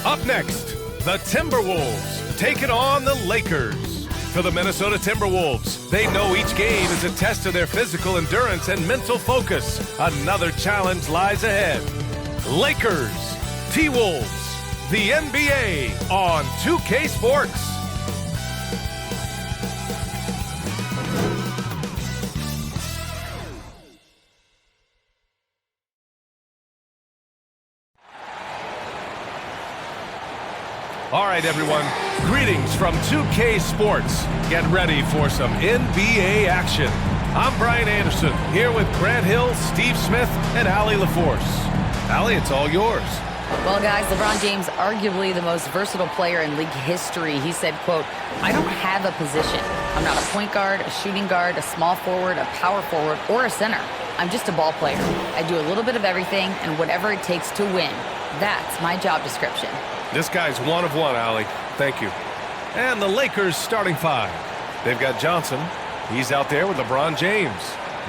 Up next, the Timberwolves taking on the Lakers. For the Minnesota Timberwolves, they know each game is a test of their physical endurance and mental focus. Another challenge lies ahead. Lakers, T-Wolves, the NBA on 2K Sports. All right, everyone. Greetings from 2K Sports. Get ready for some NBA action. I'm Brian Anderson, here with Grant Hill, Steve Smith, and Allie LaForce. Allie, it's all yours. Well, guys, LeBron James, arguably the most versatile player in league history. He said, quote, "I don't have a position. I'm not a point guard, a shooting guard, a small forward, a power forward, or a center. I'm just a ball player. I do a little bit of everything and whatever it takes to win. That's my job description." This guy's one of one, Allie. Thank you. And the Lakers starting five. They've got Johnson. He's out there with LeBron James.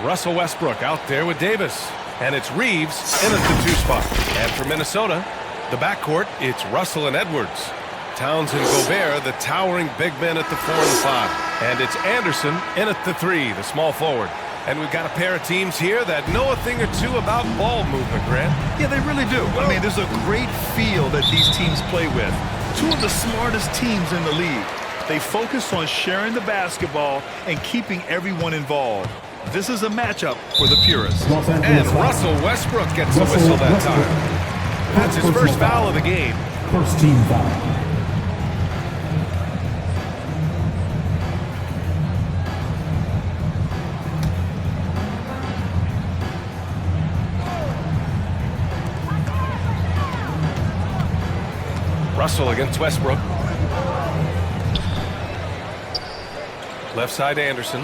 Russell Westbrook out there with Davis. And it's Reeves in at the 2 spot. And for Minnesota, the backcourt, it's Russell and Edwards. Towns and Gobert, the towering big men at the 4 and 5. And it's Anderson in at the 3, the small forward. And we've got a pair of teams here that know a thing or two about ball movement, Grant. Yeah, they really do. I mean, there's a great feel that these teams play with. Two of the smartest teams in the league. They focus on sharing the basketball and keeping everyone involved. This is a matchup for the purists. And Russell Westbrook gets a whistle that time. That's his first foul of the game. First team foul. Russell against Westbrook. Left side Anderson.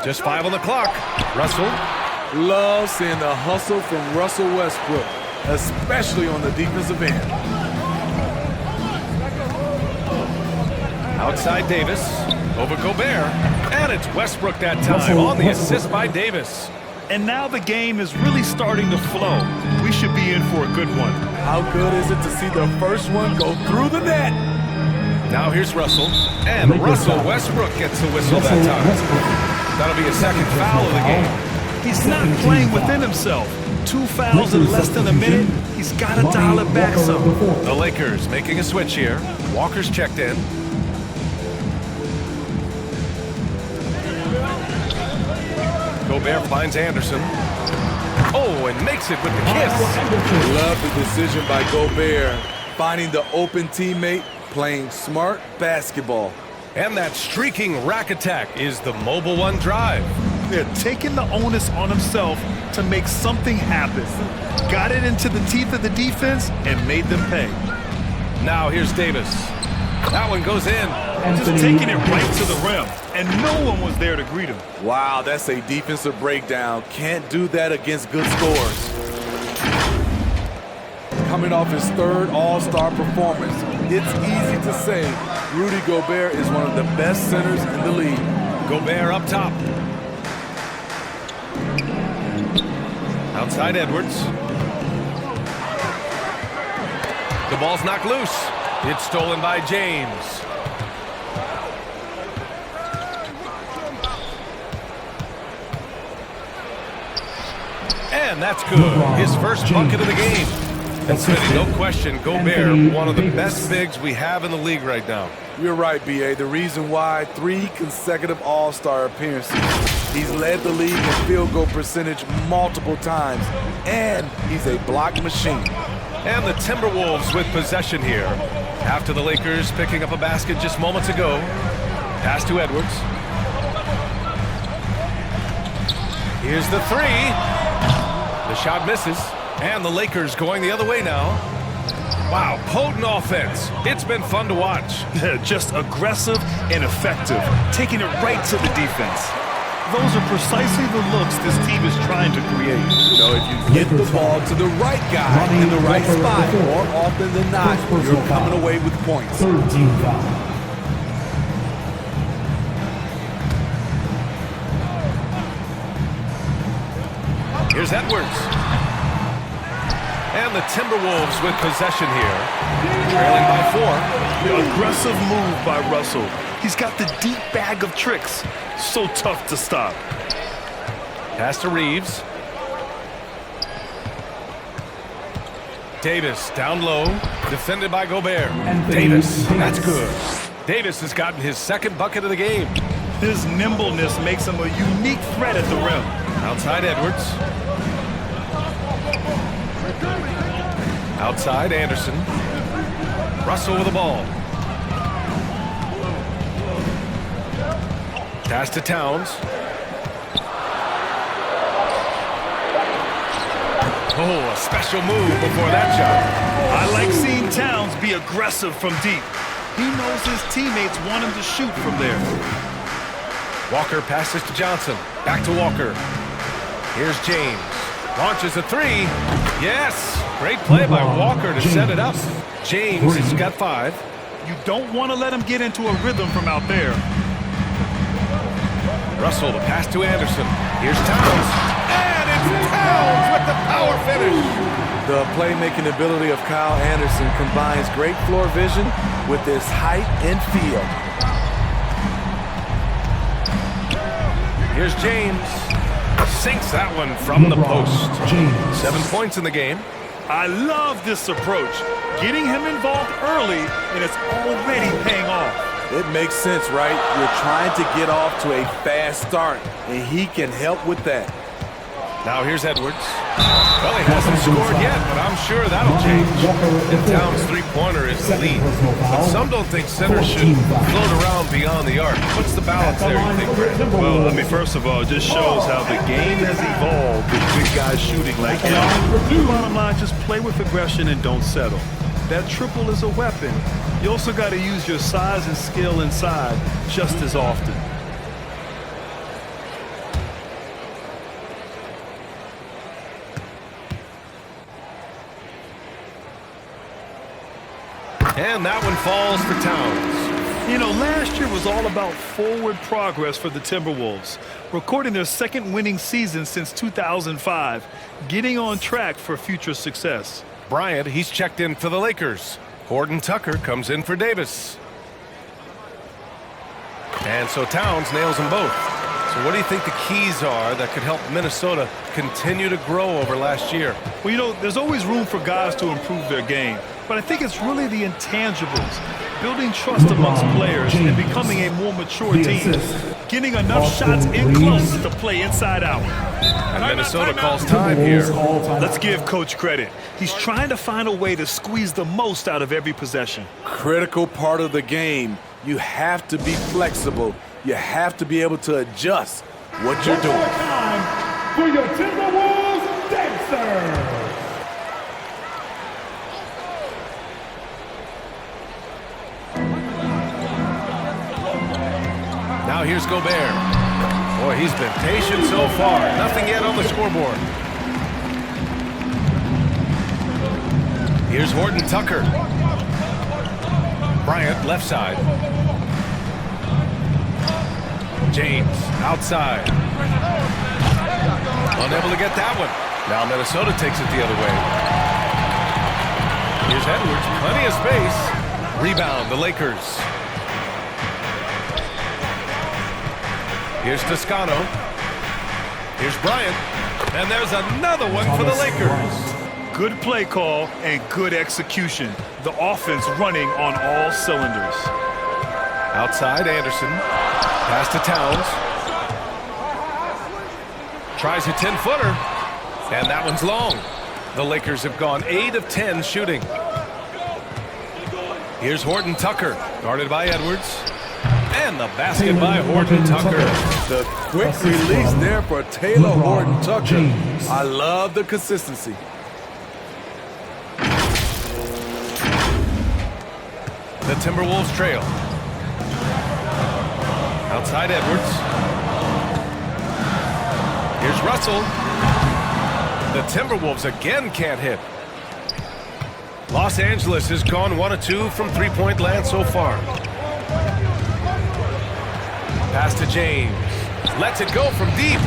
Just 5 on the clock. Russell. Love seeing the hustle from Russell Westbrook, especially on the defensive end. Outside Davis. Over Gobert. And it's Westbrook that time on the assist by Davis. And now the game is really starting to flow. We should be in for a good one. How good is it to see the first one go through the net? Now here's Russell. And Russell Westbrook gets the whistle that time. That'll be a second foul of the game. He's not playing within himself. 2 fouls in less than a minute. He's got to dial it back some. The Lakers making a switch here. Walker's checked in. Gobert finds Anderson. Oh, and makes it with the kiss. Love the decision by Gobert, finding the open teammate, playing smart basketball. And that streaking rack attack is the Mobile One drive. They're taking the onus on himself to make something happen. Got it into the teeth of the defense and made them pay. Now here's Davis. That one goes in. Just taking it right to the rim, and no one was there to greet him. Wow, that's a defensive breakdown. Can't do that against good scores. Coming off his 3rd All-Star performance, it's easy to say Rudy Gobert is one of the best centers in the league. Gobert up top. Outside Edwards. The ball's knocked loose. It's stolen by James. And that's good. His first bucket of the game. And Smitty, no question, Gobert, one of the best bigs we have in the league right now. You're right, B.A. The reason why 3 consecutive All-Star appearances. He's led the league in field goal percentage multiple times, and he's a block machine. And the Timberwolves with possession here. After the Lakers picking up a basket just moments ago. Pass to Edwards. Here's the 3. The shot misses. And the Lakers going the other way now. Wow, potent offense. It's been fun to watch. Just aggressive and effective, taking it right to the defense. Those are precisely the looks this team is trying to create. You know, if you get the ball to the right guy in the right spot, more often than not, you're coming away with points. 3rd team foul. Here's Edwards. And the Timberwolves with possession here, trailing by 4. The aggressive move by Russell. He's got the deep bag of tricks. So tough to stop. Pass to Reeves. Davis down low, defended by Gobert. Davis, that's good. Davis has gotten his second bucket of the game. His nimbleness makes him a unique threat at the rim. Outside Edwards. Outside Anderson. Russell with the ball. Pass to Towns. Oh, a special move before that shot. I like seeing Towns be aggressive from deep. He knows his teammates want him to shoot from there. Walker passes to Johnson. Back to Walker. Here's James. Launches a 3. Yes! Great play by Walker to set it up. James has got 5. You don't want to let him get into a rhythm from out there. Russell, the pass to Anderson. Here's Towns. And it's Towns with the power finish. The playmaking ability of Kyle Anderson combines great floor vision with his height and feel. Here's James. Sinks that one from the post. 7 points in the game. I love this approach. Getting him involved early, and it's already paying off. It makes sense, right? You're trying to get off to a fast start, and he can help with that. Now here's Edwards. Well, he hasn't scored yet, but I'm sure that'll change. And Towns' three-pointer is the lead. But some don't think centers should float around beyond the arc. What's the balance there, you think, Brad? Well, I mean, first of all, it just shows how the game has evolved with big guys shooting like him. Bottom line, just play with aggression and don't settle. That triple is a weapon. You also got to use your size and skill inside just as often. And that one falls for Towns. You know, last year was all about forward progress for the Timberwolves, recording their second winning season since 2005, getting on track for future success. Bryant, he's checked in for the Lakers. Horton Tucker comes in for Davis. And so Towns nails them both. So what do you think the keys are that could help Minnesota continue to grow over last year? Well, you know, there's always room for guys to improve their game, but I think it's really the intangibles, building trust amongst players and becoming a more mature team, getting enough shots in close to play inside out. And Minnesota calls time here. Let's give Coach credit. He's trying to find a way to squeeze the most out of every possession. Critical part of the game. You have to be flexible. You have to be able to adjust what you're doing. Time for your Timberwolves dancers. Now here's Gobert. Boy, he's been patient so far. Nothing yet on the scoreboard. Here's Horton Tucker. Bryant, left side. James, outside. Unable to get that one. Now Minnesota takes it the other way. Here's Edwards, plenty of space. Rebound, the Lakers. Here's Toscano. Here's Bryant. And there's another one for the Lakers. Good play call and good execution. The offense running on all cylinders. Outside, Anderson. Pass to Towns. Tries a 10-footer. And that one's long. The Lakers have gone 8 of 10 shooting. Here's Horton Tucker, guarded by Edwards. And the basket by Horton Tucker. The quick release there for Taylor Horton Tucker. I love the consistency. The Timberwolves trail. Outside Edwards. Here's Russell. The Timberwolves again can't hit. Los Angeles has gone 1 of 2 from three-point land so far. Pass to James. Lets it go from deep.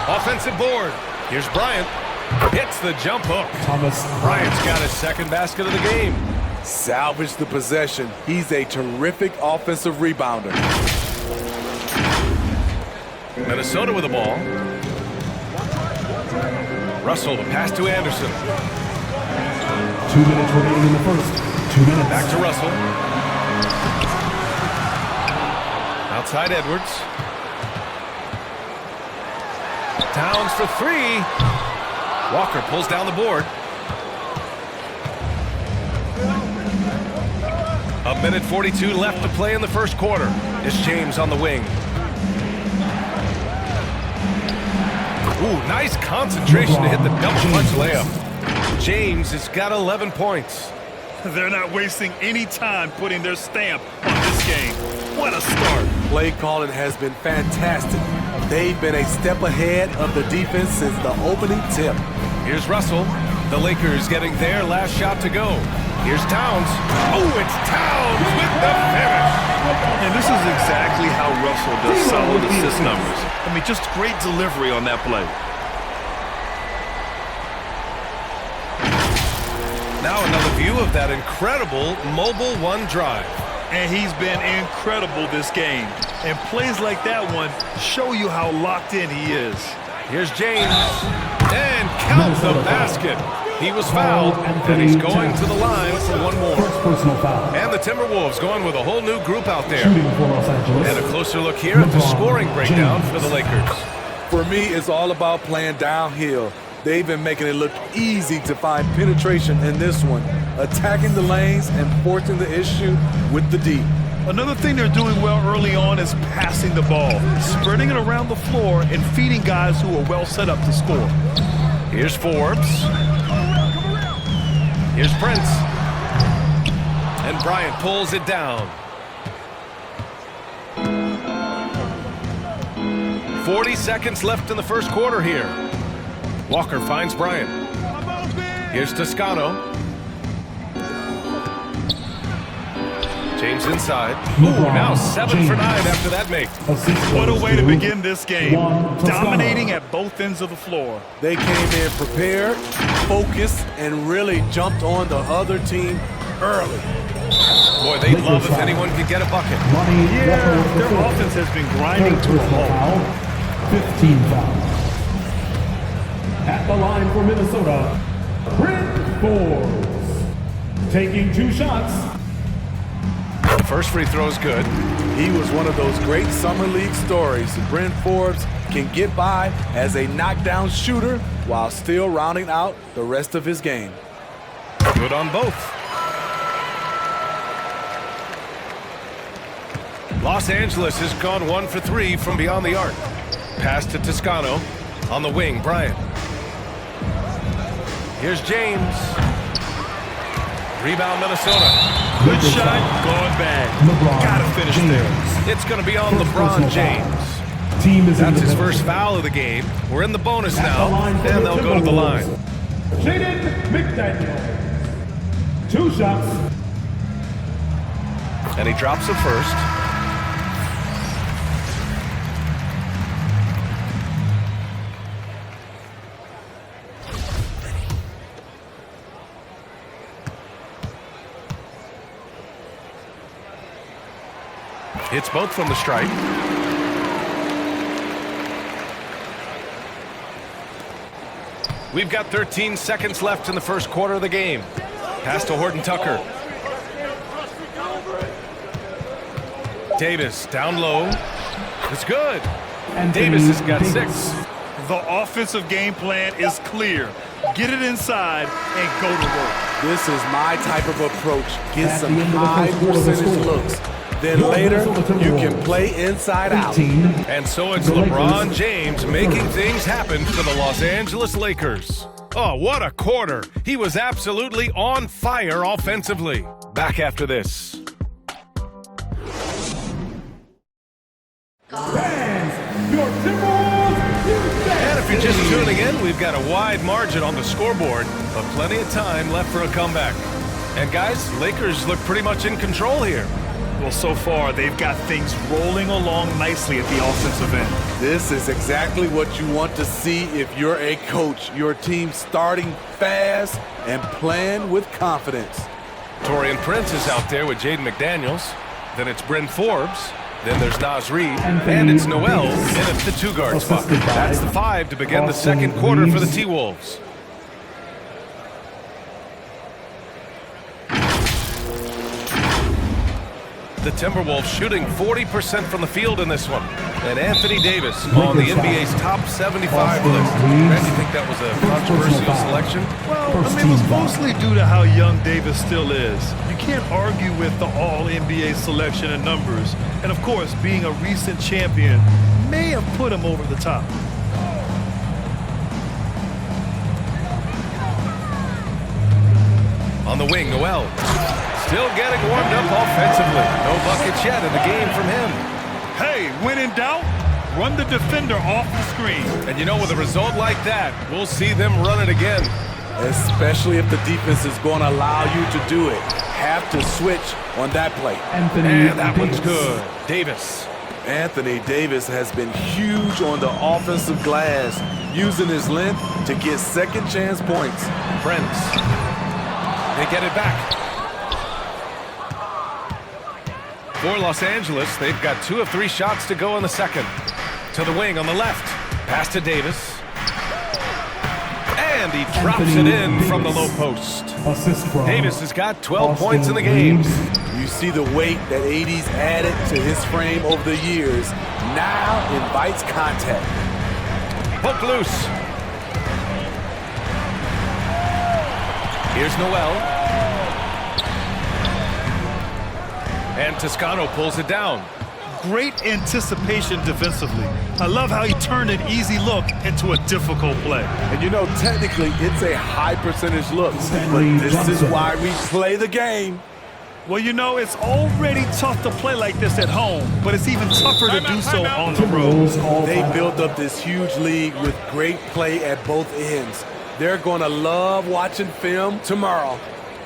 Offensive board. Here's Bryant. Hits the jump hook. Thomas Bryant's got his second basket of the game. Salvage the possession. He's a terrific offensive rebounder. Minnesota with the ball. Russell, the pass to Anderson. 2 minutes remaining in the first. 2 minutes. Back to Russell. Outside Edwards. Towns for three. Walker pulls down the board. A minute 42 left to play in the first quarter. It's James on the wing. Ooh, nice concentration to hit the double clutch layup. James has got 11 points. They're not wasting any time putting their stamp on this game. What a start. Play calling has been fantastic. They've been a step ahead of the defense since the opening tip. Here's Russell. The Lakers getting their last shot to go. Here's Towns. Oh, it's Towns with the finish. And this is exactly how Russell does solid assist numbers. I mean, just great delivery on that play. Now another view of that incredible mobile one drive. And he's been incredible this game. And plays like that one show you how locked in he is. Here's James. And count the basket. He was fouled, and he's going to the line for one more. First personal foul. And the Timberwolves going with a whole new group out there. Shooting for Los Angeles. And a closer look here at the scoring breakdown for the Lakers. For me, it's all about playing downhill. They've been making it look easy to find penetration in this one, attacking the lanes and forcing the issue with the D. Another thing they're doing well early on is passing the ball, spreading it around the floor and feeding guys who are well set up to score. Here's Forbes. Here's Prince. And Bryant pulls it down. 40 seconds left in the first quarter here. Walker finds Bryant. Here's Toscano. James inside. Ooh, now 7 for 9 after that make. What a way to begin this game. Dominating at both ends of the floor. They came in prepared, focused, and really jumped on the other team early. Boy, they'd love if anyone could get a bucket. Yeah, their offense has been grinding to a halt. 15 fouls. At the line for Minnesota, Brent Forbes. Taking 2 shots. The first free throw is good. He was one of those great summer league stories. Brent Forbes can get by as a knockdown shooter while still rounding out the rest of his game. Good on both. Los Angeles has gone 1 for 3 from beyond the arc. Pass to Toscano. On the wing, Bryant. Here's James. Rebound, Minnesota. Good shot, gone bad. Gotta finish there. It's going to be on LeBron James. Team is That's his first foul of the game. We're in the bonus now, and they'll go to the line. Jaden McDaniel. 2 shots. And he drops it first. Hits both from the stripe. We've got 13 seconds left in the first quarter of the game. Pass to Horton Tucker. Davis down low. It's good. Davis has got 6. The offensive game plan is clear. Get it inside and go to work. This is my type of approach. Get some high percentage looks. Then later, you can play inside out. And so it's LeBron James making things happen for the Los Angeles Lakers. Oh, what a quarter. He was absolutely on fire offensively. Back after this. And if you're just tuning in, we've got a wide margin on the scoreboard, but plenty of time left for a comeback. And guys, Lakers look pretty much in control here. Well, so far, they've got things rolling along nicely at the offensive end. This is exactly what you want to see if you're a coach. Your team starting fast and playing with confidence. Torian Prince is out there with Jaden McDaniels. Then it's Bryn Forbes. Then there's Nas Reed. And it's Noel in at the 2-guard spot. That's the 5 to begin the second quarter for the T-Wolves. The Timberwolves shooting 40% from the field in this one. And Anthony Davis on the NBA's top 75 list. Brad, you think that was a controversial selection? Well, I mean, it was mostly due to how young Davis still is. You can't argue with the all-NBA selection and numbers. And, of course, being a recent champion may have put him over the top. On the wing, Noel. Still getting warmed up offensively. No buckets yet in the game from him. Hey, when in doubt, run the defender off the screen. And you know, with a result like that, we'll see them run it again. Especially if the defense is going to allow you to do it. Have to switch on that play. And that one's good. Davis. Anthony Davis has been huge on the offensive glass, using his length to get second chance points. Prince. They get it back. For Los Angeles, they've got 2 of 3 shots to go in the second. To the wing on the left. Pass to Davis. And he drops it in from the low post. Davis has got 12 points in the game. You see the weight that AD's added to his frame over the years. Now invites contact. Poke loose. Here's Noel. And Toscano pulls it down. Great anticipation defensively. I love how he turned an easy look into a difficult play. And you know, technically, it's a high percentage look. But this is why we play the game. Well, you know, it's already tough to play like this at home, but it's even tougher to do so on the road. They built up this huge lead with great play at both ends. They're going to love watching film tomorrow.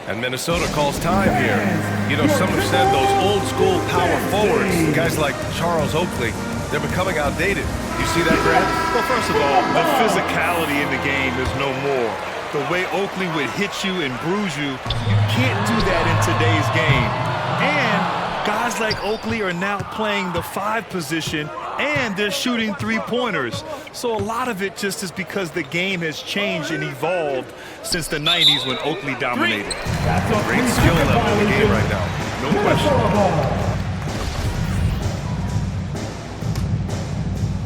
And Minnesota calls time here. You know, some have said those old school power forwards, guys like Charles Oakley, they're becoming outdated. You see that, Brad? Well, first of all, the physicality in the game is no more. The way Oakley would hit you and bruise you, you can't do that in today's game. And guys like Oakley are now playing the 5 position, and they're shooting 3-pointers. So a lot of it just is because the game has changed and evolved since the 90s when Oakley dominated. That's a great skill level in the game right now. No question.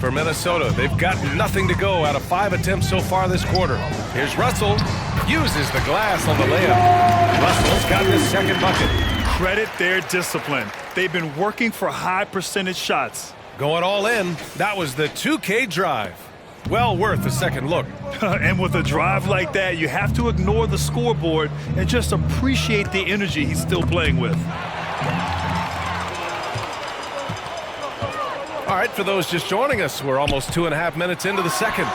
For Minnesota, they've got nothing to go out of 5 attempts so far this quarter. Here's Russell. Uses the glass on the layup. Russell's got his second bucket. Credit their discipline. They've been working for high percentage shots. Going all in, that was the 2K drive. Well worth a second look. And with a drive like that, you have to ignore the scoreboard and just appreciate the energy he's still playing with. All right, for those just joining us, we're almost 2.5 minutes into the second.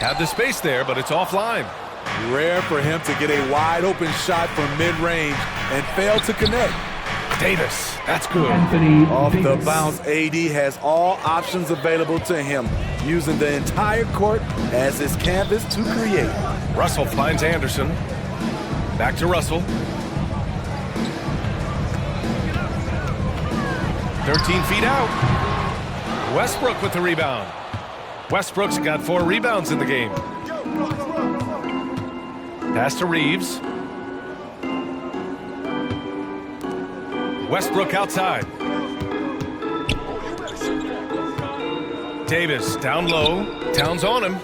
Had the space there, but it's offline. Rare for him to get a wide open shot from mid-range and fail to connect. Davis, that's good. Off the bounce, AD has all options available to him, using the entire court as his canvas to create. Russell finds Anderson. Back to Russell. 13 feet out. Westbrook with the rebound. Westbrook's got 4 rebounds in the game. Pass to Reeves. Westbrook outside. Davis down low. Towns on him.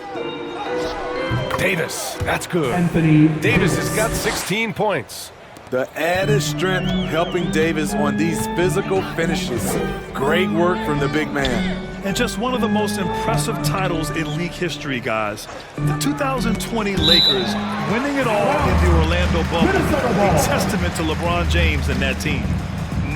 Davis, that's good. Davis has got 16 points. The added strength helping Davis on these physical finishes. Great work from the big man. And just one of the most impressive titles in league history, guys. The 2020 Lakers winning it all in the Orlando bubble. A testament to LeBron James and that team.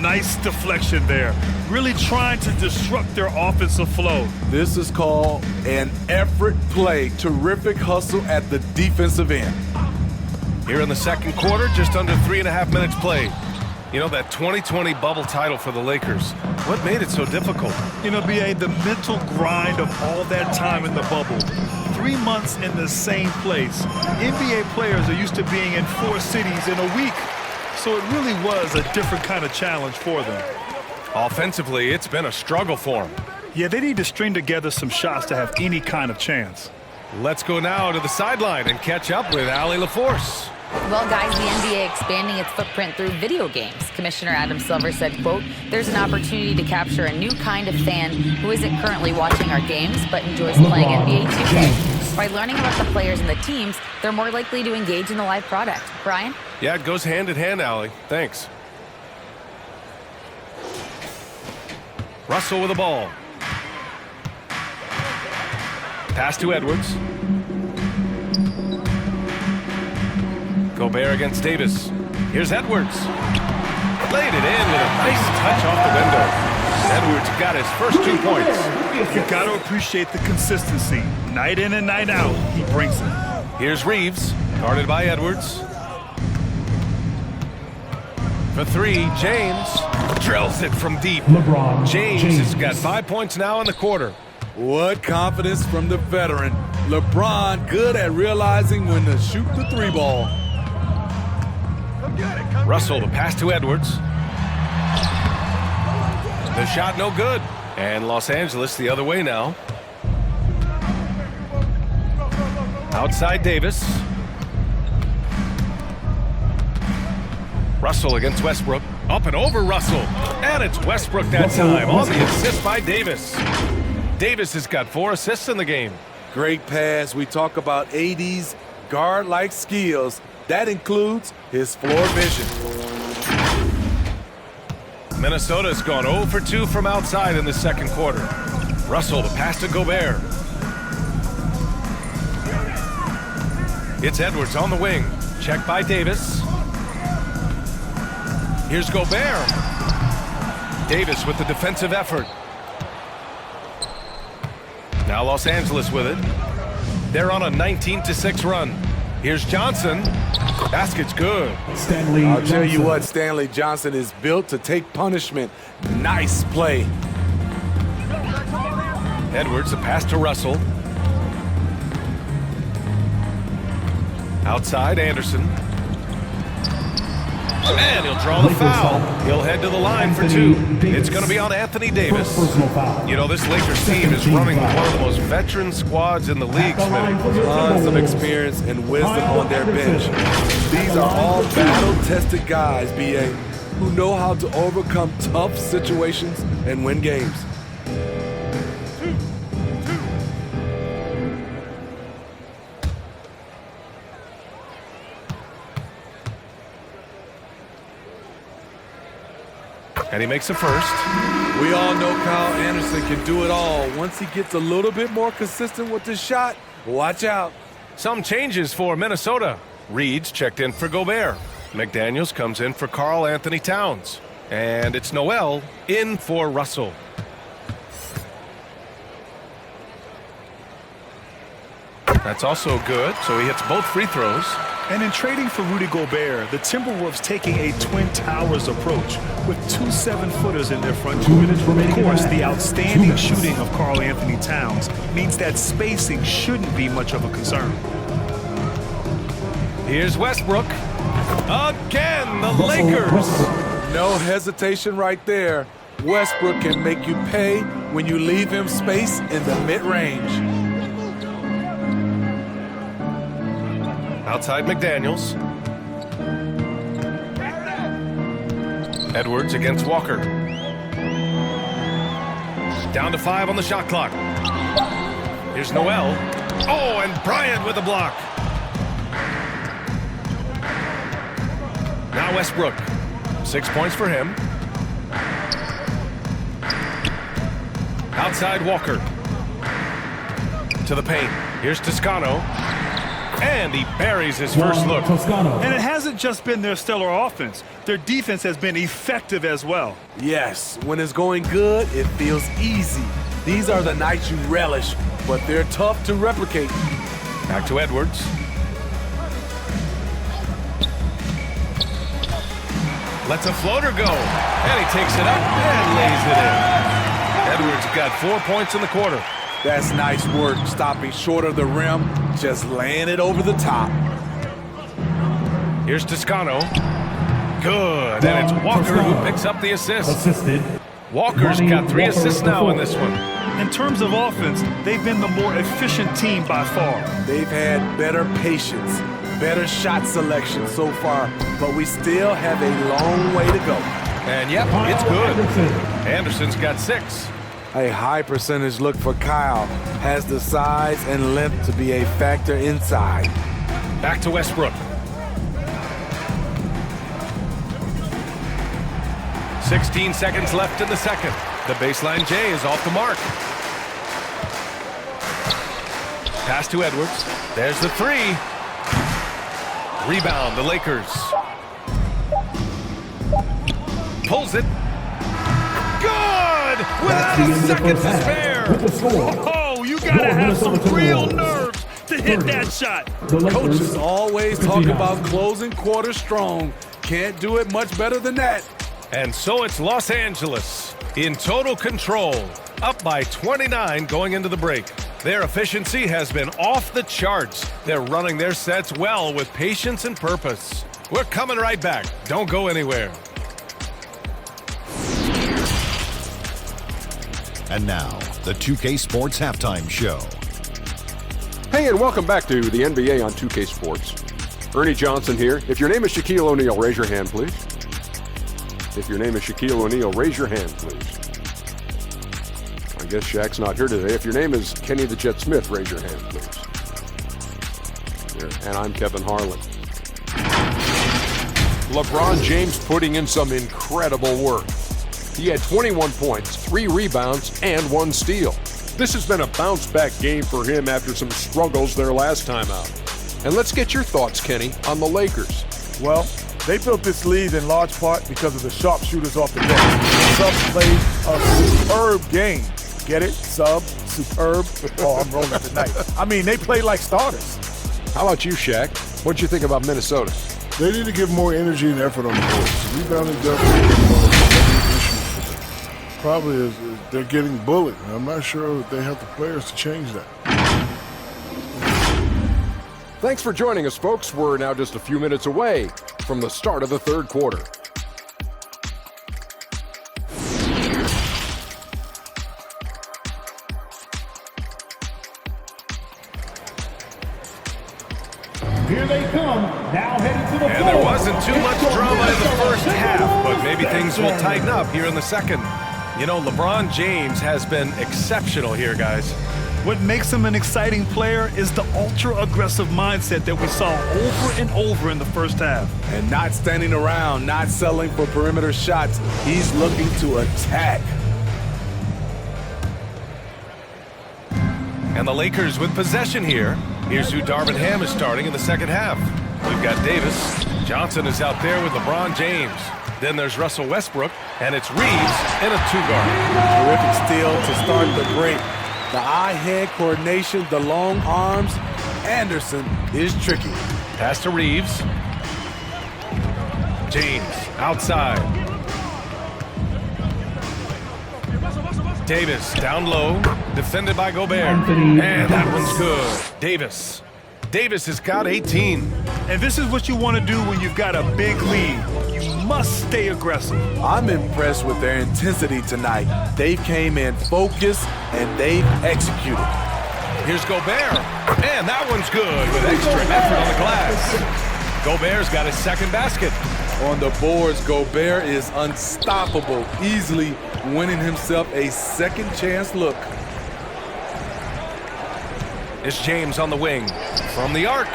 Nice deflection there. Really trying to disrupt their offensive flow. This is called an effort play. Terrific hustle at the defensive end. Here in the second quarter, just under 3.5 minutes played. You know, that 2020 bubble title for the Lakers, what made it so difficult? You know, B.A., the mental grind of all that time in the bubble. 3 months in the same place. NBA players are used to being in 4 cities in a week. So it really was a different kind of challenge for them. Offensively, it's been a struggle for them. Yeah, they need to string together some shots to have any kind of chance. Let's go now to the sideline and catch up with Allie LaForce. Well, guys, the NBA expanding its footprint through video games. Commissioner Adam Silver said, quote, there's an opportunity to capture a new kind of fan who isn't currently watching our games but enjoys playing NBA 2K. By learning about the players and the teams, they're more likely to engage in the live product. Brian? Yeah, it goes hand in hand, Allie. Thanks. Russell with the ball. Pass to Edwards. Gobert against Davis. Here's Edwards. Laid it in with a nice touch off the window. Edwards got his first 2 points. You got to appreciate the consistency. Night in and night out, he brings it. Here's Reeves, guarded by Edwards. For 3, James drills it from deep. James has got 5 points now in the quarter. What confidence from the veteran. LeBron good at realizing when to shoot the 3 ball. Russell, the pass to Edwards. The shot no good. And Los Angeles the other way now. Outside Davis. Russell against Westbrook. Up and over Russell. And it's Westbrook that time on the assist by Davis. Davis has got 4 assists in the game. Great pass. We talk about AD's guard-like skills. That includes his floor vision. Minnesota's gone 0 for 2 from outside in the second quarter. Russell, the pass to Gobert. It's Edwards on the wing. Checked by Davis. Here's Gobert. Davis with the defensive effort. Now Los Angeles with it. They're on a 19-6 run. Here's Johnson. Basket's good. I'll tell you what, Stanley Johnson is built to take punishment. Nice play. Edwards, a pass to Russell. Outside, Anderson. And he'll draw the foul. He'll head to the line for 2. It's going to be on Anthony Davis. You know, this Lakers team is running one of the most veteran squads in the league, Smith. Tons of experience and wisdom on their bench. These are all battle-tested guys, B.A., who know how to overcome tough situations and win games. And he makes the first. We all know Kyle Anderson can do it all. Once he gets a little bit more consistent with his shot, watch out. Some changes for Minnesota. Reed's checked in for Gobert. McDaniels comes in for Karl Anthony Towns. And it's Noel in for Russell. That's also good, so he hits both free throws. And in trading for Rudy Gobert, the Timberwolves taking a Twin Towers approach with 2 7-footers in their front court. Of course, the outstanding shooting of Karl Anthony Towns means that spacing shouldn't be much of a concern. Here's Westbrook. Again, the Lakers. No hesitation right there. Westbrook can make you pay when you leave him space in the mid-range. Outside McDaniels. Edwards against Walker. Down to 5 on the shot clock. Here's Noel. Oh, and Bryant with the block. Now Westbrook. 6 points for him. Outside Walker. To the paint. Here's Toscano. And he buries his first look. And it hasn't just been their stellar offense. Their defense has been effective as well. Yes, when it's going good, it feels easy. These are the nights you relish, but they're tough to replicate. Back to Edwards. Lets a floater go. And he takes it up and lays it in. Edwards got 4 points in the quarter. That's nice work, stopping short of the rim, just laying it over the top. Here's Toscano. Good. And it's Walker who picks up the assist. Assisted. Walker's got 3 assists now in this one. In terms of offense, they've been the more efficient team by far. They've had better patience, better shot selection so far, but we still have a long way to go. And yep, it's good. Anderson's got 6. A high percentage look for Kyle. Has the size and length to be a factor inside. Back to Westbrook. 16 seconds left in the second. The baseline J is off the mark. Pass to Edwards. There's the 3. Rebound, the Lakers. Pulls it. Good! Without a second to spare. Oh, you gotta have some real nerves to hit that shot. Coaches always talk about closing quarters strong. Can't do it much better than that. And so it's Los Angeles in total control, up by 29 going into the break. Their efficiency has been off the charts. They're running their sets well with patience and purpose. We're coming right back. Don't go anywhere. And now, the 2K Sports Halftime Show. Hey, and welcome back to the NBA on 2K Sports. Ernie Johnson here. If your name is Shaquille O'Neal, raise your hand, please. If your name is Shaquille O'Neal, raise your hand, please. I guess Shaq's not here today. If your name is Kenny the Jet Smith, raise your hand, please. Here. And I'm Kevin Harlan. LeBron James putting in some incredible work. He had 21 points, 3 rebounds, and 1 steal. This has been a bounce-back game for him after some struggles their last time out. And let's get your thoughts, Kenny, on the Lakers. Well, they built this lead in large part because of the sharpshooters off the bench. Sub played a superb game. Get it? Sub, superb. Oh, I'm rolling tonight. I mean, they played like starters. How about you, Shaq? What'd you think about Minnesota? They need to give more energy and effort on the boards. Rebounding definitely is one of the issues for them. Probably is they're getting bullied. I'm not sure that they have the players to change that. Thanks for joining us, folks. We're now just a few minutes away from the start of the third quarter. Here they come, now headed to the And there wasn't too much drama in the first half, but maybe things will tighten up here in the second. You know, LeBron James has been exceptional here, guys. What makes him an exciting player is the ultra-aggressive mindset that we saw over and over in the first half. And not standing around, not settling for perimeter shots. He's looking to attack. And the Lakers with possession here. Here's who Darvin Ham is starting in the second half. We've got Davis. Johnson is out there with LeBron James. Then there's Russell Westbrook, and it's Reeves in a 2-guard. Terrific steal to start the break. The eye-head coordination, the long arms. Anderson is tricky. Pass to Reeves. James outside. Davis down low, defended by Gobert. And that one's good. Davis. Davis has got 18. And this is what you want to do when you've got a big lead. You must stay aggressive. I'm impressed with their intensity tonight. They came in focused and they've executed. Here's Gobert. And that one's good with extra effort on the glass. Gobert's got his second basket. On the boards, Gobert is unstoppable, easily winning himself a second chance look. It's James on the wing from the arc.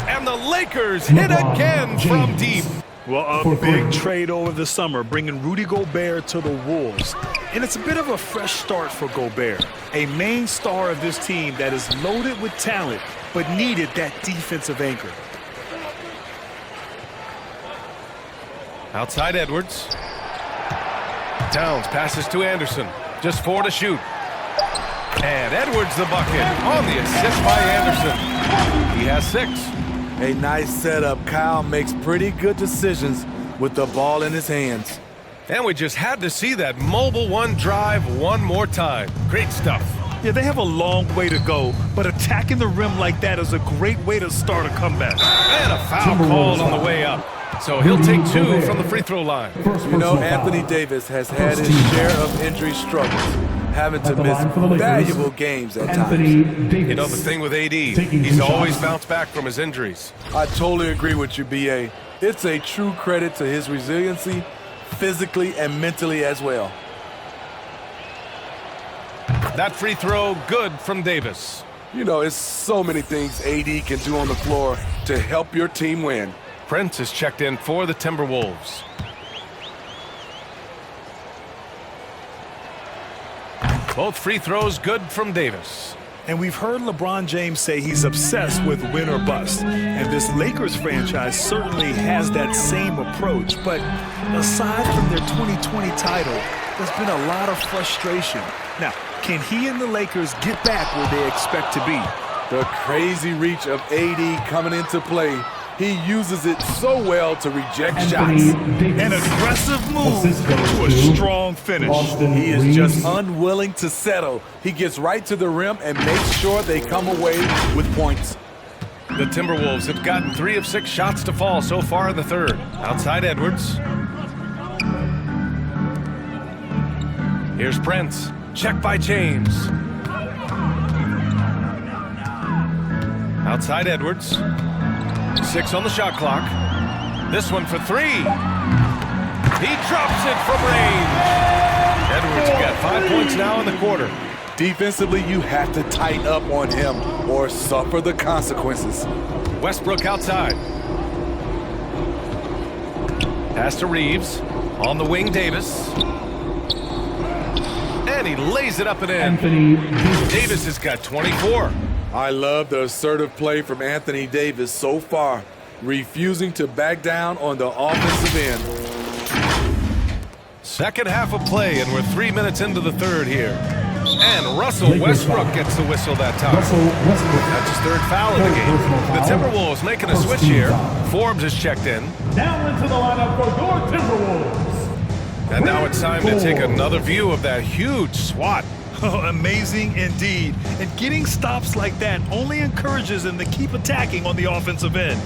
And the Lakers hit again from deep. Well, a big trade over the summer, bringing Rudy Gobert to the Wolves. And it's a bit of a fresh start for Gobert, a main star of this team that is loaded with talent, but needed that defensive anchor. Outside Edwards. Towns passes to Anderson. Just 4 to shoot. And Edwards the bucket on the assist by Anderson. He has 6. A nice setup. Kyle makes pretty good decisions with the ball in his hands. And we just had to see that mobile one drive one more time. Great stuff. Yeah, they have a long way to go, but attacking the rim like that is a great way to start a comeback. And a foul called on the way up. So he'll take 2 from the free throw line. You know, Anthony Davis has had his share of injury struggles, having to miss valuable games at times. You know, the thing with AD, he's always bounced back from his injuries. I totally agree with you, B.A. It's a true credit to his resiliency, physically and mentally as well. That free throw, good from Davis. You know, it's so many things AD can do on the floor to help your team win. Prince is checked in for the Timberwolves. Both free throws good from Davis. And we've heard LeBron James say he's obsessed with win or bust. And this Lakers franchise certainly has that same approach. But aside from their 2020 title, there's been a lot of frustration. Now, can he and the Lakers get back where they expect to be? The crazy reach of AD coming into play. He uses it so well to reject shots. An aggressive move to a strong finish. He is just unwilling to settle. He gets right to the rim and makes sure they come away with points. The Timberwolves have gotten 3 of 6 shots to fall so far in the third. Outside Edwards. Here's Prince. Check by James. Outside Edwards. 6 on the shot clock. This one for 3. He drops it from range. Edwards got 5 points now in the quarter. Defensively, you have to tighten up on him or suffer the consequences. Westbrook outside. Pass to Reeves. On the wing, Davis. And he lays it up and in. Davis has got 24. I love the assertive play from Anthony Davis so far, refusing to back down on the offensive end. Second half of play, and we're 3 minutes into the third here. And Russell Westbrook gets the whistle that time. That's his 3rd foul of the game. The Timberwolves making a switch here. Forbes is checked in. Now into the lineup for your Timberwolves. And now it's time to take another view of that huge swat. Oh, amazing indeed. And getting stops like that only encourages them to keep attacking on the offensive end.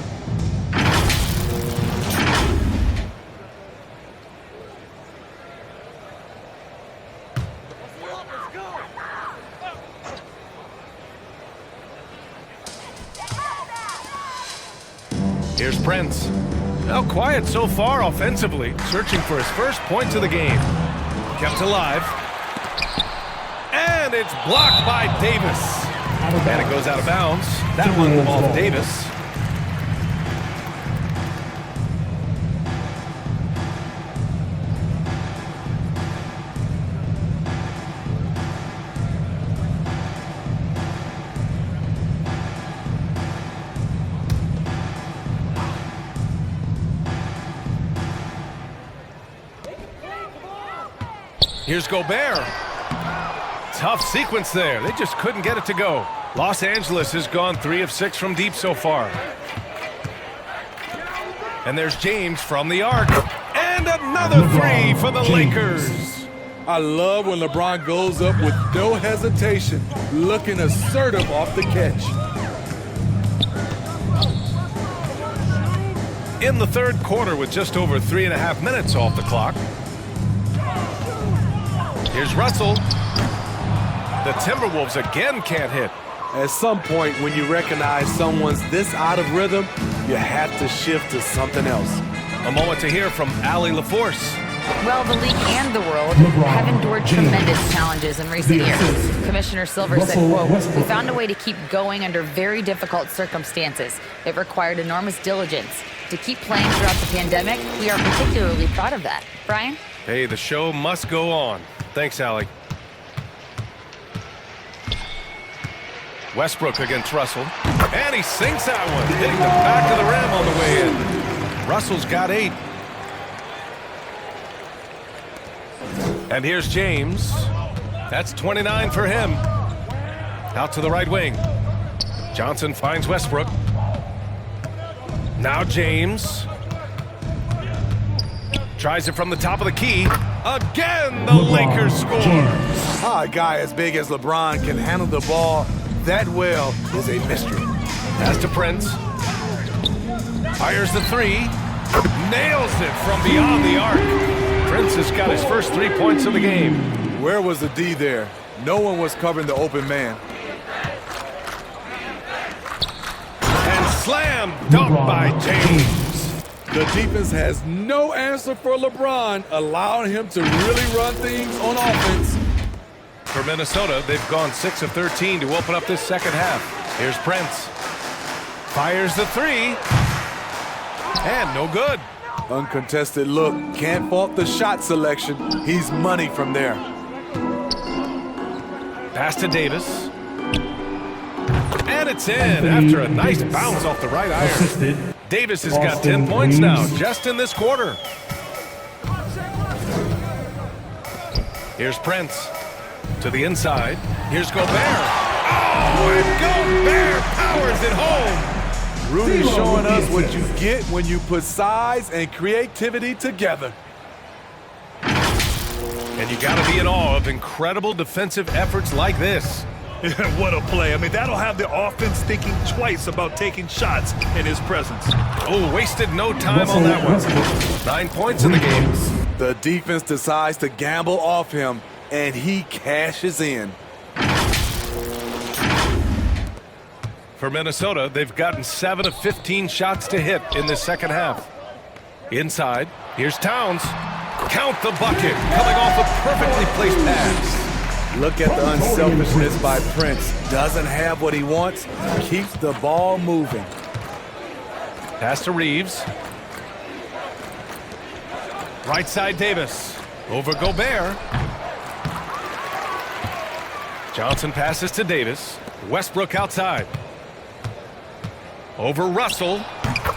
Here's Prince. Now quiet so far offensively, searching for his first points of the game. Kept alive. And it's blocked by Davis. And it goes out of bounds. That one off Davis. Here's Gobert. Tough sequence there. They just couldn't get it to go. Los Angeles has gone 3 of 6 from deep so far. And there's James from the arc. And another 3 for the Lakers. I love when LeBron goes up with no hesitation, looking assertive off the catch. In the third quarter with just over 3.5 minutes off the clock. Here's Russell. The Timberwolves again can't hit. At some point, when you recognize someone's this out of rhythm, you have to shift to something else. A moment to hear from Allie LaForce. Well, the league and the world have endured tremendous challenges in recent years. Commissioner Silver said, quote, "We found a way to keep going under very difficult circumstances. It required enormous diligence. To keep playing throughout the pandemic, we are particularly proud of that." Brian? Hey, the show must go on. Thanks, Allie. Westbrook against Russell. And he sinks that one, hitting the back of the rim on the way in. Russell's got 8. And here's James. That's 29 for him. Out to the right wing. Johnson finds Westbrook. Now James. Tries it from the top of the key. Again, the Lakers score. How a guy as big as LeBron can handle the ball that well is a mystery. Pass to Prince. Fires the three. Nails it from beyond the arc. Prince has got his first 3 points of the game. Where was the D there? No one was covering the open man. And slam dunk by James. The defense has no answer for LeBron, allowing him to really run things on offense. For Minnesota, they've gone 6 of 13 to open up this second half. Here's Prince. Fires the three. And no good. Uncontested look. Can't fault the shot selection. He's money from there. Pass to Davis. And it's in after a nice bounce off the right iron. Davis has got 10 points now just in this quarter. Here's Prince to the inside. Here's Gobert. Oh, and Gobert powers it home. Rudy's showing us what you get when you put size and creativity together. And you got to be in awe of incredible defensive efforts like this. What a play. I mean, that'll have the offense thinking twice about taking shots in his presence. Oh, wasted no time on that one. 9 points in the game. The defense decides to gamble off him, and he cashes in. For Minnesota, they've gotten 7 of 15 shots to hit in this second half. Inside, here's Towns. Count the bucket, coming off a perfectly placed pass. Look at the unselfishness by Prince. Doesn't have what he wants, keeps the ball moving. Pass to Reeves. Right side Davis. Over Gobert. Johnson passes to Davis. Westbrook outside. Over Russell.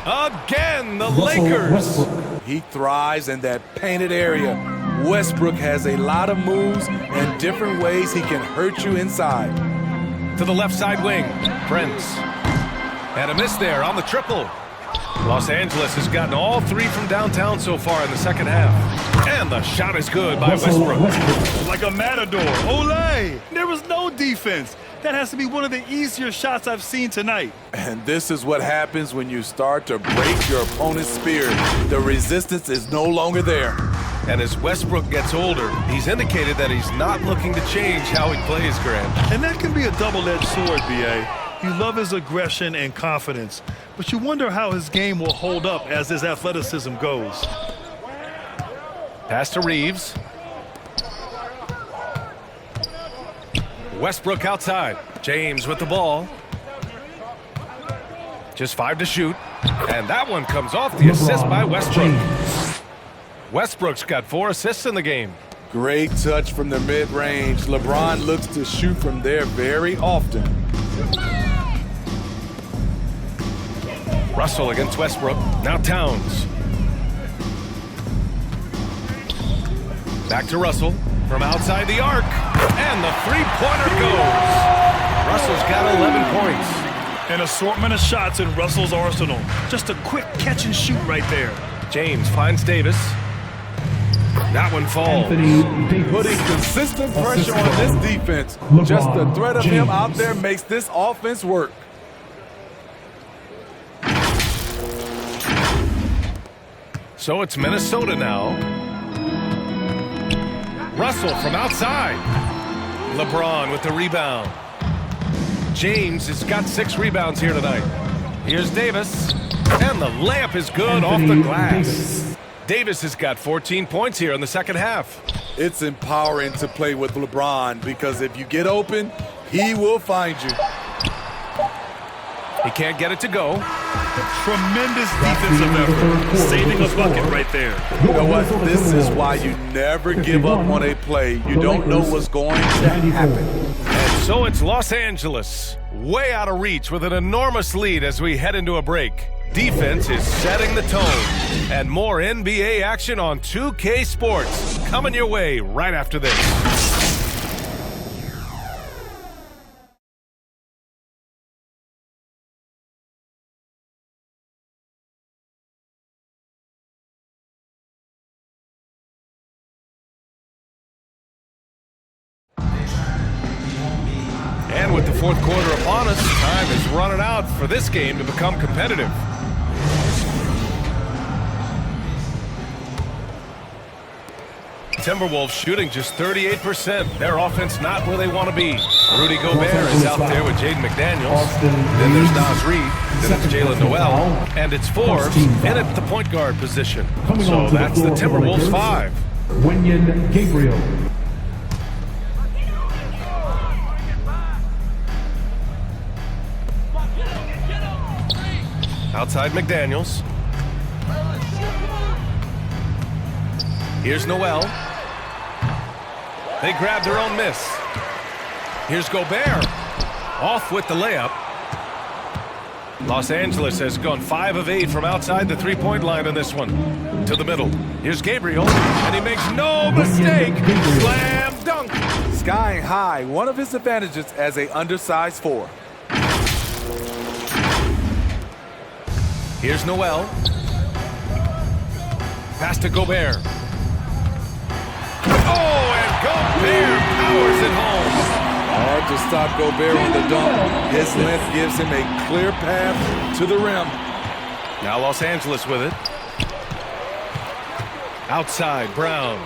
Again, the Lakers. He thrives in that painted area. Westbrook has a lot of moves and different ways he can hurt you inside. To the left side wing, Prince. And a miss there on the triple. Los Angeles has gotten all 3 from downtown so far in the second half. And the shot is good by Westbrook. Like a matador. Olay! There was no defense. That has to be one of the easier shots I've seen tonight. And this is what happens when you start to break your opponent's spirit. The resistance is no longer there. And as Westbrook gets older, he's indicated that he's not looking to change how he plays, Grant. And that can be a double-edged sword, B.A. You love his aggression and confidence, but you wonder how his game will hold up as his athleticism goes. Pass to Reeves. Westbrook outside. James with the ball. Just 5 to shoot. And that one comes off the assist by Westbrook. Westbrook's got 4 assists in the game. Great touch from the mid-range. LeBron looks to shoot from there very often. Russell against Westbrook. Now Towns. Back to Russell from outside the arc. And the three-pointer goes. Russell's got 11 points. An assortment of shots in Russell's arsenal. Just a quick catch and shoot right there. James finds Davis. That one falls. Putting consistent pressure on this defense. Just the threat of him out there makes this offense work. So it's Minnesota now. Russell from outside. LeBron with the rebound. James has got 6 rebounds here tonight. Here's Davis. And the layup is good off the glass. Davis has got 14 points here in the second half. It's empowering to play with LeBron because if you get open, he will find you. He can't get it to go. Tremendous defensive effort. Saving a bucket right there. You know what? This is why you never give up on a play. You don't know what's going to happen. And so it's Los Angeles, way out of reach with an enormous lead as we head into a break. Defense is setting the tone. And more NBA action on 2K Sports coming your way right after this. fourth quarter upon us. Time is running out for this game to become competitive. Timberwolves shooting just 38%. Their offense not where they want to be. Rudy Gobert is out there with Jaden McDaniels. Then there's Nas Reed. Then it's Jalen Noel. And it's Forbes in at the point guard position. So that's the Timberwolves 5. Wenyen Gabriel. Outside McDaniels. Here's Noel. They grab their own miss. Here's Gobert. Off with the layup. Los Angeles has gone 5 of 8 from outside the three-point line on this one. To the middle. Here's Gabriel. And he makes no mistake. Slam dunk. Skying high, one of his advantages as a undersized 4. Here's Noel. Pass to Gobert. Oh, and Gobert powers it home. Hard to stop Gobert on the dunk. His length gives him a clear path to the rim. Now Los Angeles with it. Outside, Brown.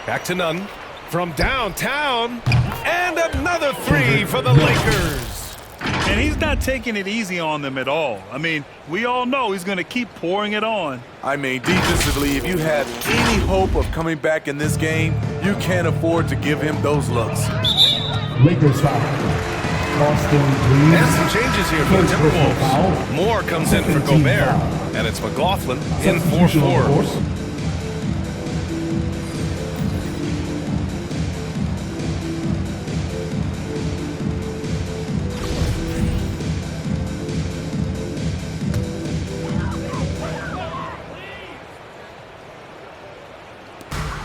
Back to Nunn. From downtown. And another 3 for the Lakers. And he's not taking it easy on them at all. I mean, we all know he's going to keep pouring it on. I mean, defensively, if you have any hope of coming back in this game, you can't afford to give him those looks. Lakers foul. Austin Reeves. And some changes here for the Timberwolves. Moore comes in for Gobert. And it's McLaughlin in for Forbes.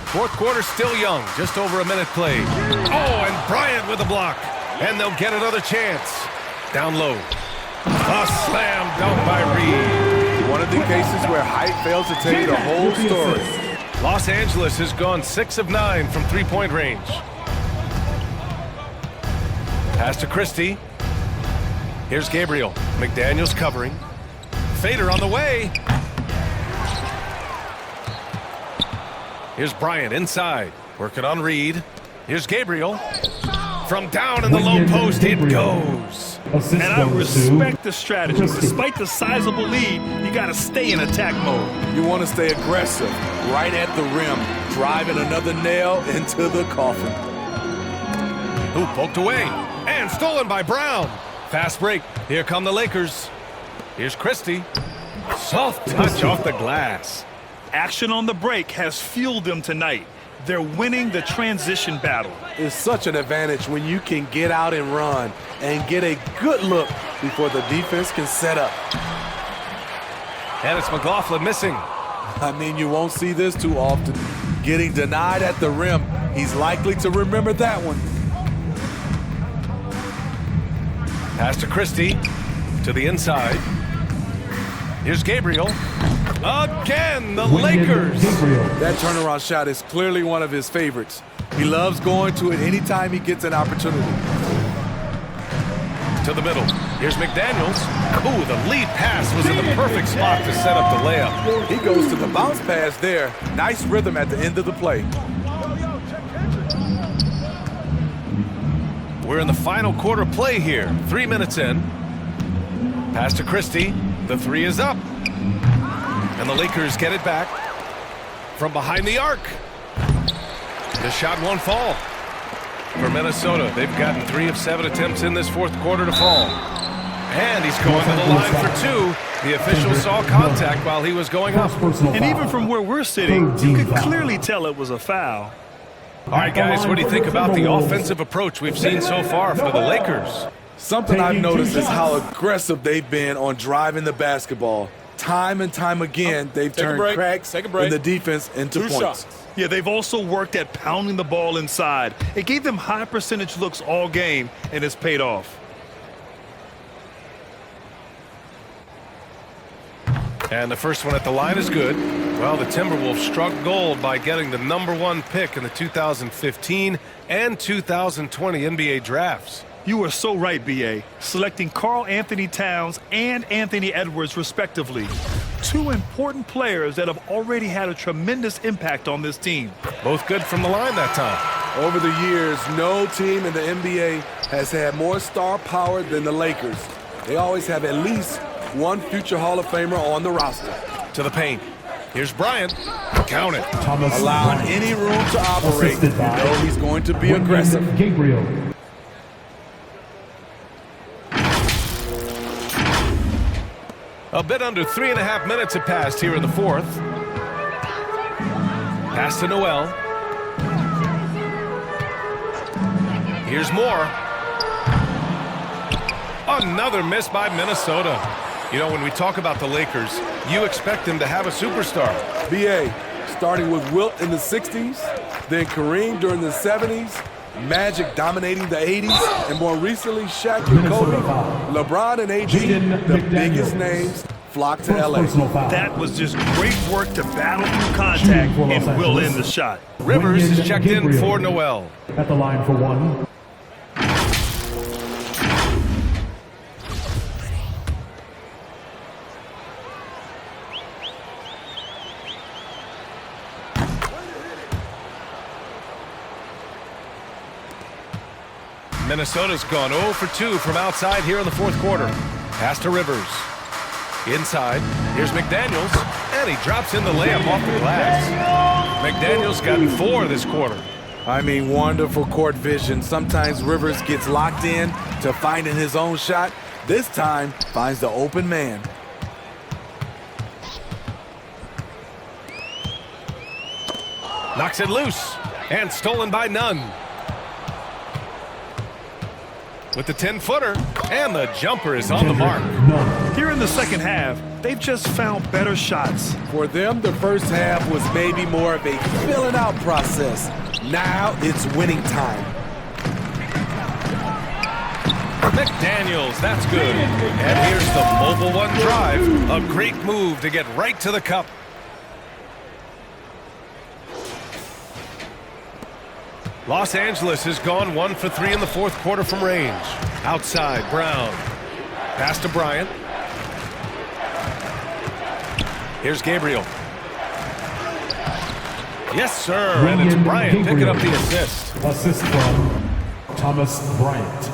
Fourth quarter still young, just over a minute played. Oh, and Bryant with a block. And they'll get another chance. Down low. A slam dunk by Reed. One of the cases where height fails to tell you the whole story. Los Angeles has gone 6 of 9 from three-point range. Pass to Christie. Here's Gabriel. McDaniels covering. Fader on the way. Here's Bryant inside. Working on Reed. Here's Gabriel. From down in the low post, it goes. And I respect the strategy. Despite the sizable lead, you got to stay in attack mode. You want to stay aggressive, right at the rim, driving another nail into the coffin. Ooh, poked away. And stolen by Brown. Fast break. Here come the Lakers. Here's Christie. Soft touch off the glass. Action on the break has fueled them tonight. They're winning the transition battle. It's such an advantage when you can get out and run and get a good look before the defense can set up. And it's McLaughlin missing. I mean, you won't see this too often. Getting denied at the rim. He's likely to remember that one. Pass to Christie. To the inside. Here's Gabriel. Again, the Lakers. That turnaround shot is clearly one of his favorites. He loves going to it anytime he gets an opportunity. To the middle. Here's McDaniels. Ooh, the lead pass was in the perfect spot to set up the layup. He goes to the bounce pass there. Nice rhythm at the end of the play. We're in the final quarter play here. 3 minutes in. Pass to Christie. The 3 is up. And the Lakers get it back from behind the arc. The shot won't fall. For Minnesota, they've gotten 3 of 7 attempts in this fourth quarter to fall. And he's going to the line for 2. The official saw contact while he was going up. And even from where we're sitting, you could clearly tell it was a foul. All right, guys, what do you think about the offensive approach we've seen so far for the Lakers? Something I've noticed is how aggressive they've been on driving the basketball. Time and time again, they've turned cracks in the defense into points. Yeah, they've also worked at pounding the ball inside. It gave them high percentage looks all game, and it's paid off. And the first one at the line is good. Well, the Timberwolves struck gold by getting the #1 pick in the 2015 and 2020 NBA drafts. You are so right, B.A. Selecting Karl Anthony Towns and Anthony Edwards, respectively. Two important players that have already had a tremendous impact on this team. Both good from the line that time. Over the years, no team in the NBA has had more star power than the Lakers. They always have at least one future Hall of Famer on the roster. To the paint. Here's Bryant. Count it. Allowing any room to operate. You know he's going to be aggressive. Gabriel. A bit under 3.5 minutes have passed here in the fourth. Pass to Noel. Here's more. Another miss by Minnesota. You know, when we talk about the Lakers, you expect them to have a superstar. B.A. starting with Wilt in the 60s, then Kareem during the 70s, Magic dominating the 80s, and more recently Shaq and Kobe, LeBron and AD, the biggest names, flocked to L.A. That was just great work to battle through contact and will end the shot. Rivers is checked in for Noel. At the line for one. Minnesota's gone 0 for 2 from outside here in the fourth quarter. Pass to Rivers. Inside, here's McDaniels, and he drops in the layup off the glass. McDaniels gotten 4 this quarter. I mean, wonderful court vision. Sometimes Rivers gets locked in to finding his own shot. This time, finds the open man. Knocks it loose, and stolen by Nunn. With the 10-footer, and the jumper is on the mark. Here in the second half, they've just found better shots. For them, the first half was maybe more of a filling out process. Now it's winning time. McDaniels, that's good. And here's the mobile one drive. A great move to get right to the cup. Los Angeles has gone 1 for 3 in the fourth quarter from range. Outside, Brown. Pass to Bryant. Here's Gabriel. Yes, sir. And it's Bryant picking up the assist. Assist from Thomas Bryant.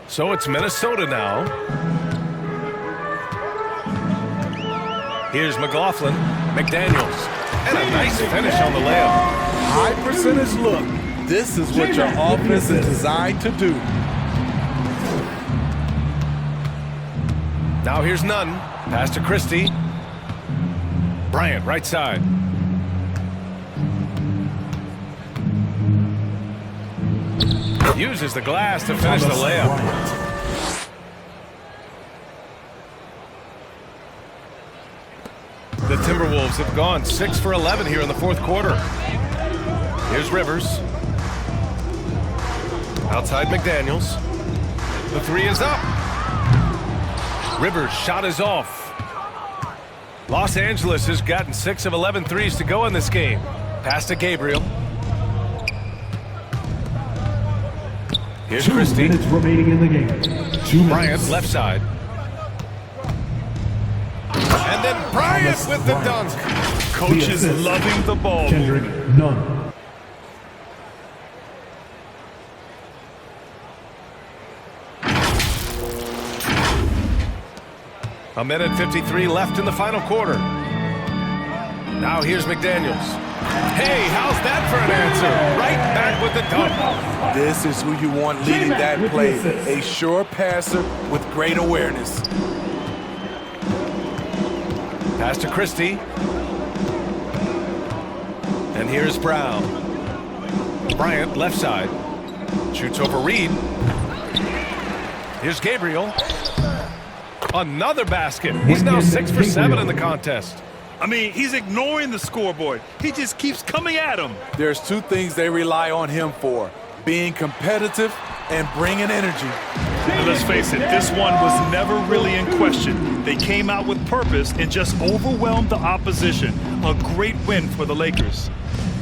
So it's Minnesota now. Here's McLaughlin, McDaniels, and a nice finish on the layup. High percentage look. This is what your offense is designed to do. Now here's Nunn. Pass to Christie. Bryant, right side. Uses the glass to finish the layup. The Timberwolves have gone 6 for 11 here in the fourth quarter. Here's Rivers. Outside McDaniels. The 3 is up. Rivers' shot is off. Los Angeles has gotten 6 of 11 threes to go in this game. Pass to Gabriel. Here's Christie. 2 minutes remaining in the game. 2 Bryant, left side. And then Bryant with the dunk. Coach is loving the ball. Kendrick Nunn. A minute 53 left in the final quarter. Now here's McDaniels. Hey, how's that for an answer? Right back with the dunk. This is who you want leading that play. A sure passer with great awareness. Pass to Christie. And here's Brown. Bryant, left side. Shoots over Reed. Here's Gabriel. Another basket. He's now 6 for 7 in the contest. I mean, he's ignoring the scoreboard. He just keeps coming at him. There's 2 things they rely on him for: being competitive and bringing energy. And let's face it, this one was never really in question. They came out with purpose and just overwhelmed the opposition. A great win for the Lakers.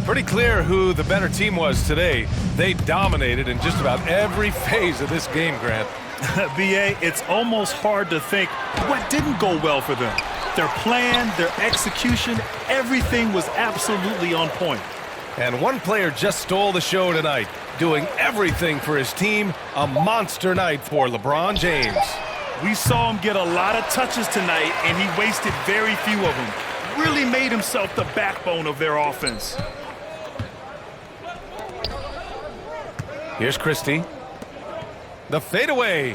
Pretty clear who the better team was today. They dominated in just about every phase of this game, Grant. BA, it's almost hard to think what didn't go well for them. Their plan, their execution, everything was absolutely on point. And one player just stole the show tonight, doing everything for his team. A monster night for LeBron James. We saw him get a lot of touches tonight, and he wasted very few of them. Really made himself the backbone of their offense. Here's Christie. The fadeaway.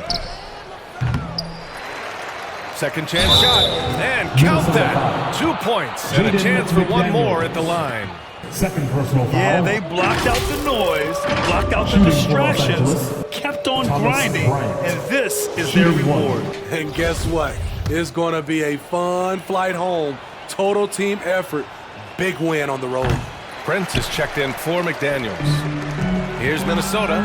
Second chance shot. And count that. 2 points and a chance for one more at the line. Second personal foul. Yeah, they blocked out the noise, blocked out the distractions, kept on grinding, and this is their reward. And guess what? It's going to be a fun flight home. Total team effort. Big win on the road. Prince is checked in for McDaniels. Here's Minnesota.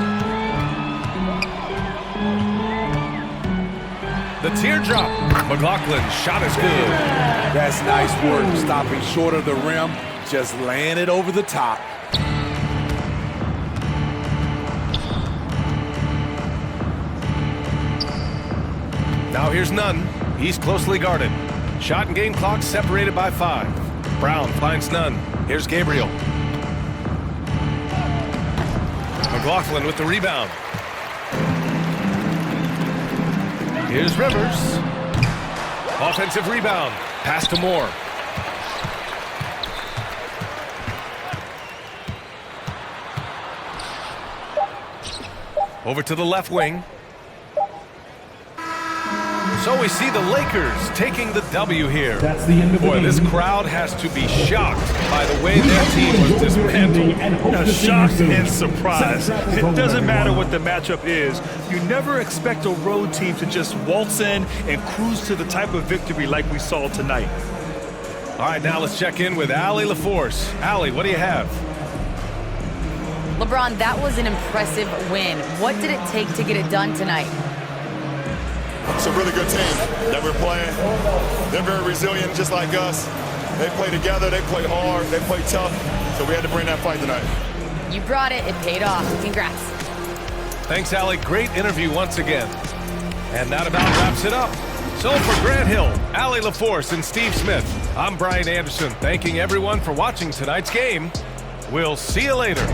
The teardrop. McLaughlin's shot is good. That's nice work. Stopping short of the rim. Just laying it over the top. Now here's Nunn. He's closely guarded. Shot and game clock separated by 5. Brown finds Nunn. Here's Gabriel. McLaughlin with the rebound. Here's Rivers. Offensive rebound. Pass to Moore. Over to the left wing. So we see the Lakers taking the W here. That's the end of the Boy, game. this crowd has to be shocked by the way their team was dismantled. Shocked and surprised. It doesn't matter what the matchup is. You never expect a road team to just waltz in and cruise to the type of victory like we saw tonight. All right, now let's check in with Allie LaForce. Allie, what do you have? LeBron, that was an impressive win. What did it take to get it done tonight? It's a really good team that we're playing. They're very resilient, just like us. They play together, they play hard, they play tough. So we had to bring that fight tonight. You brought it. It paid off. Congrats. Thanks, Allie. Great interview once again. And that about wraps it up. So for Grant Hill, Allie LaForce, and Steve Smith, I'm Brian Anderson, thanking everyone for watching tonight's game. We'll see you later.